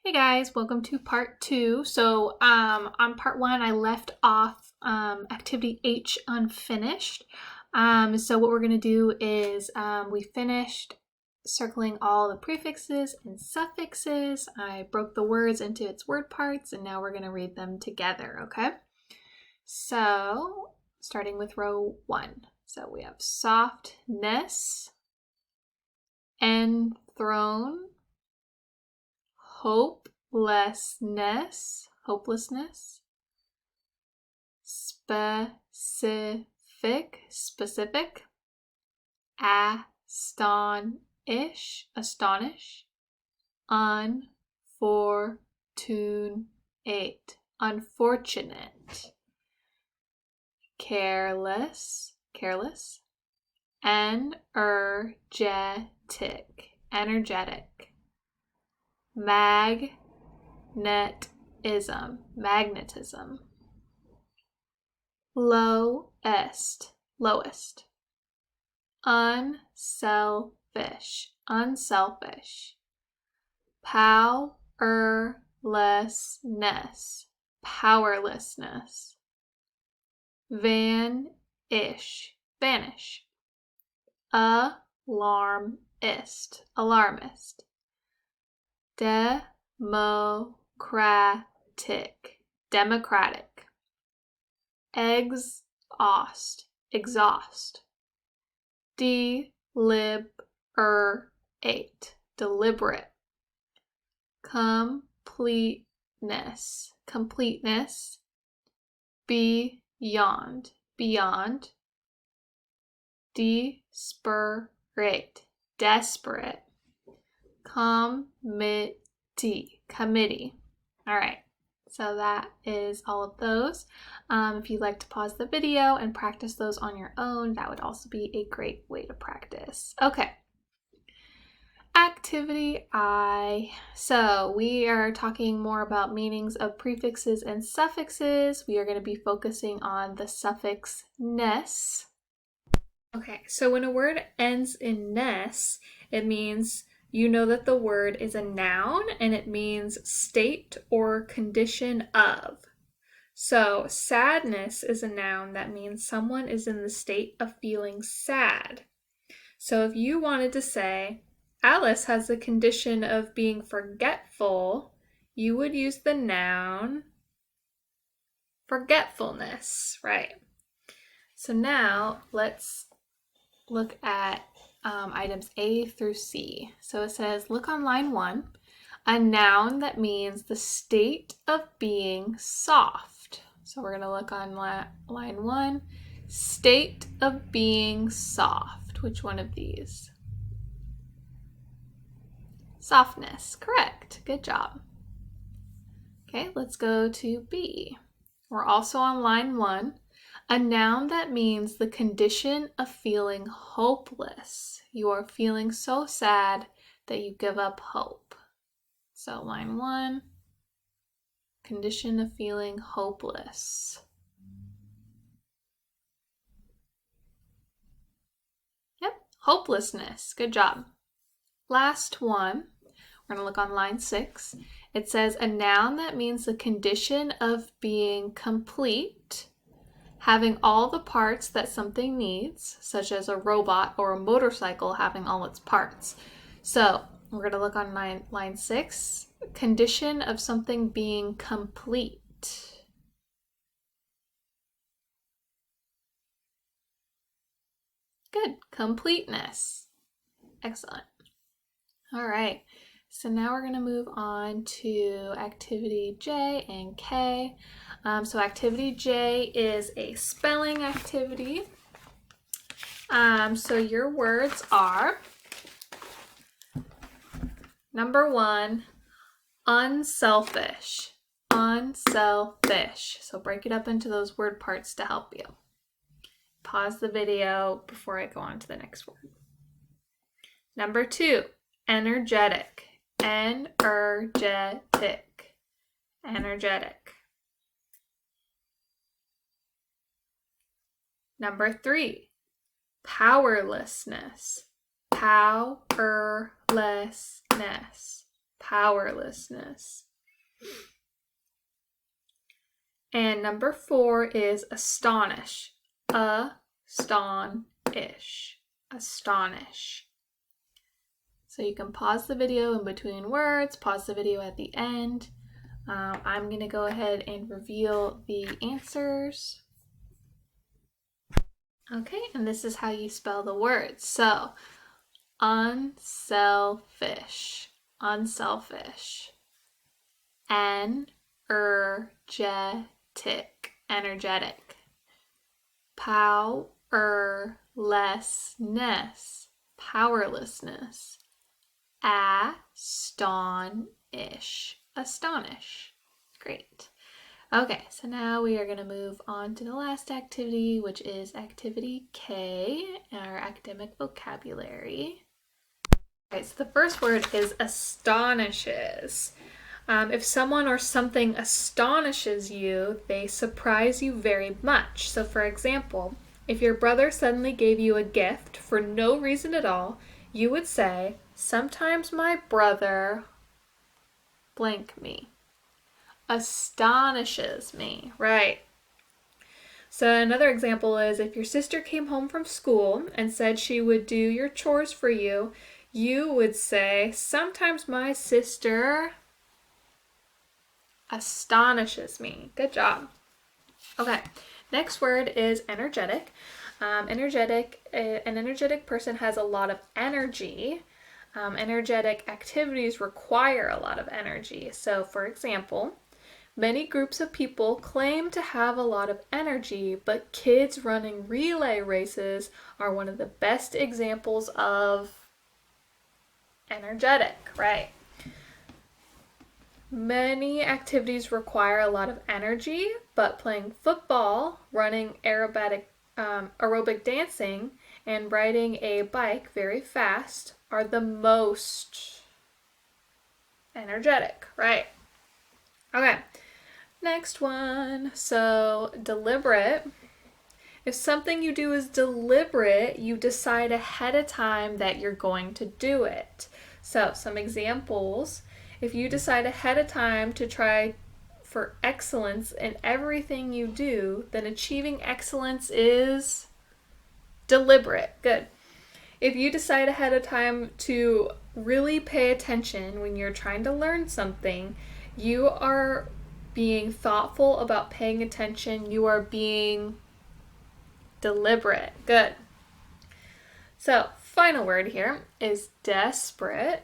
Hey guys, welcome to part 2. On part 1, I left off activity H unfinished. What we're going to do is we finished circling all the prefixes and suffixes. I broke the words into its word parts, and now we're going to read them together, okay? So, starting with row 1. So we have softness, enthroned, hopelessness, specific, astonish, unfortunate, careless, energetic, magnetism, lowest, unselfish, powerlessness, vanish, alarmist, democratic, exhaust, deliberate, completeness, beyond, desperate, committee. All right, so that is all of those. If you'd like to pause the video and practice those on your own, that would also be a great way to practice. Okay. Activity I. So we are talking more about meanings of prefixes and suffixes. We are going to be focusing on the suffix ness. Okay, so when a word ends in ness, it means you know that the word is a noun and it means state or condition of. So sadness is a noun that means someone is in the state of feeling sad. So if you wanted to say, Alice has the condition of being forgetful, you would use the noun forgetfulness, right? So now let's look at items A through C. So it says, look on line 1, a noun that means the state of being soft. So we're going to look on line 1, state of being soft. Which one of these? Softness, correct. Good job. Okay, let's go to B. We're also on line 1. A noun that means the condition of feeling hopeless. You are feeling so sad that you give up hope. So line 1, condition of feeling hopeless. Yep, hopelessness. Good job. Last one, we're going to look on line 6. It says a noun that means the condition of being complete, having all the parts that something needs, such as a robot or a motorcycle having all its parts. So we're going to look on line 6, condition of something being complete. Good, completeness. Excellent. All right, so now we're going to move on to activity J and K. So activity J is a spelling activity. So your words are, number 1, unselfish. So break it up into those word parts to help you. Pause the video before I go on to the next word. Number 2, energetic. Energetic. Number 3, powerlessness. powerlessness. And number 4 is astonish. Astonish. Astonish. So you can pause the video in between words, pause the video at the end. I'm going to go ahead and reveal the answers. Okay, and this is how you spell the words. So, unselfish, unselfish. Energetic. Powerlessness, powerlessness. Astonish. Great. Okay, so now we are going to move on to the last activity, which is activity K, our academic vocabulary. Okay, so the first word is astonishes. If someone or something astonishes you, they surprise you very much. So for example, if your brother suddenly gave you a gift for no reason at all, you would say, sometimes my brother blank me. Astonishes me, right? So another example is if your sister came home from school and said she would do your chores for you, you would say, sometimes my sister astonishes me. Good job. Okay, next word is energetic. An energetic person has a lot of energy. Energetic activities require a lot of energy. So for example, many groups of people claim to have a lot of energy, but kids running relay races are one of the best examples of energetic, right? Many activities require a lot of energy, but playing football, running aerobic dancing, and riding a bike very fast are the most energetic, right? Okay, next one. So, deliberate. If something you do is deliberate, you decide ahead of time that you're going to do it. So, some examples. If you decide ahead of time to try for excellence in everything you do, then achieving excellence is deliberate. Good. If you decide ahead of time to really pay attention when you're trying to learn something, you are being thoughtful about paying attention. You are being deliberate. Good. So, final word here is desperate.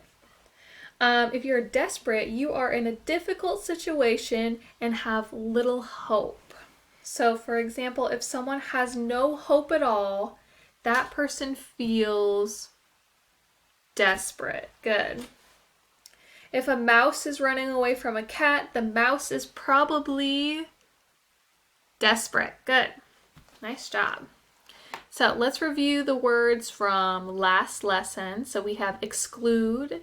If you're desperate, you are in a difficult situation and have little hope. So, for example, if someone has no hope at all, that person feels desperate. Good. If a mouse is running away from a cat, the mouse is probably desperate. Good. Nice job. So let's review the words from last lesson. So we have exclude,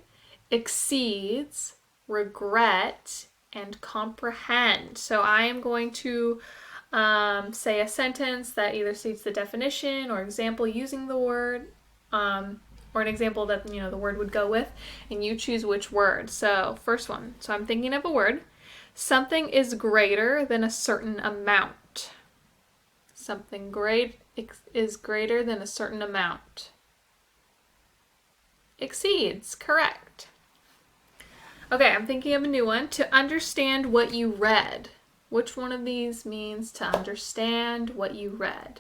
exceeds, regret, and comprehend. So I am going to say a sentence that either states the definition or example using the word, or an example that the word would go with, and you choose which word. So first one. So I'm thinking of a word. Something is greater than a certain amount. Something great is greater than a certain amount. Exceeds, correct. Okay, I'm thinking of a new one. To understand what you read. Which one of these means to understand what you read?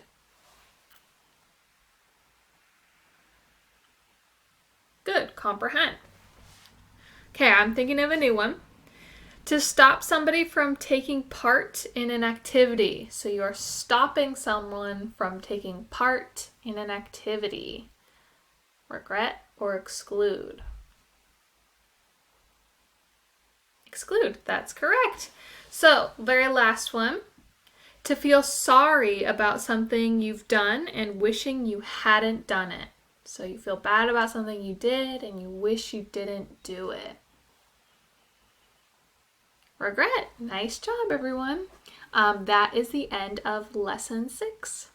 Good, comprehend. Okay, I'm thinking of a new one. To stop somebody from taking part in an activity. So you are stopping someone from taking part in an activity. Regret or exclude? Exclude, that's correct. So, very last one. To feel sorry about something you've done and wishing you hadn't done it. So you feel bad about something you did and you wish you didn't do it. Regret. Nice job, everyone. That is the end of lesson 6.